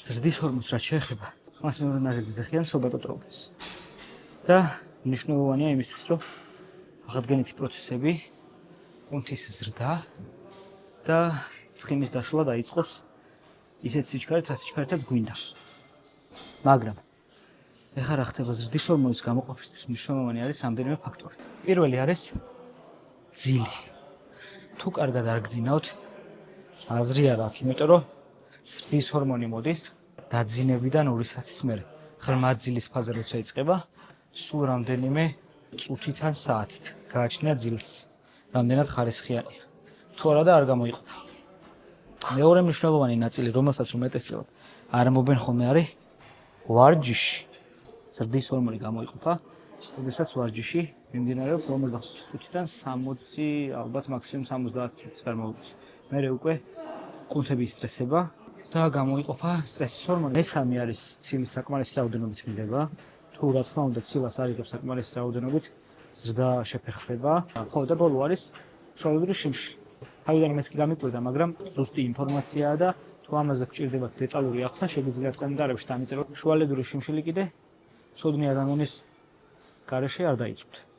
ზრდის ჰორმონს რაც შეეხება, მას მეორე ნარევზე ხიან სობატოტროპინს. და მნიშვნელოვანია იმისთვის, რომ აღდგენითი პროცესები, კუნთის ზრდა და ცხიმის დაშლა დაიწყოს ისეთ სიჩქარით, რაც სიჩქარითაც გვინდა. მაგრამ ეხლა რა ხდება ზრდის ჰორმონის გამოყოფისთვის მნიშვნელოვანი არის რამდენიმე ფაქტორი. პირველი არის ძილი. თუ კარგად არ გძინავთ, აზრი არ აქვს, იმიტომ რომ ზრდის ჰორმონი მოდის დაძინებიდან 2 საათის მერე. ღრმა ძილის ფაზა როცა იწყება, სულ რამდენიმე წუთით ან საათით გააჩნია ძილს. რამდენად ხარისხიანია. თუ არა და არ გამოიყოფა. მეორე მნიშვნელოვანი ნაწილი, რომელსაც უმეტესწილად არ მობენ ხოლმე არის ვარჯიში. ზრდის ჰორმონი გამოიყოფა, როდესაც ვარჯიში მიმდინარეობს 55 წუთიდან 60, ალბათ მაქსიმუმ 70 წუთის განმავლობაში. მერე უკვე კუნთები ისტრესება და გამოიყოფა სტრესის ჰორმონი. მესამე არის ცილის საკმარისი რაოდენობით მიღება. თუ რა თქმა უნდა ცილას არ იღებს საკმარისი რაოდენობით, ზრდა შეფერხდება. ხო და ბოლო არის შუალედური შიმშილი. თავიდან მეც კი გამიკვირდა, მაგრამ ზუსტი ინფორმაციაა და თუ ამაზე გჭირდებათ დეტალური ახსნა, შეგიძლიათ კომენტარებში დამიწეროთ. შუალედური შიმშილი კიდე ცოდნი ადამიანის გარეშე არ დაიწყოთ.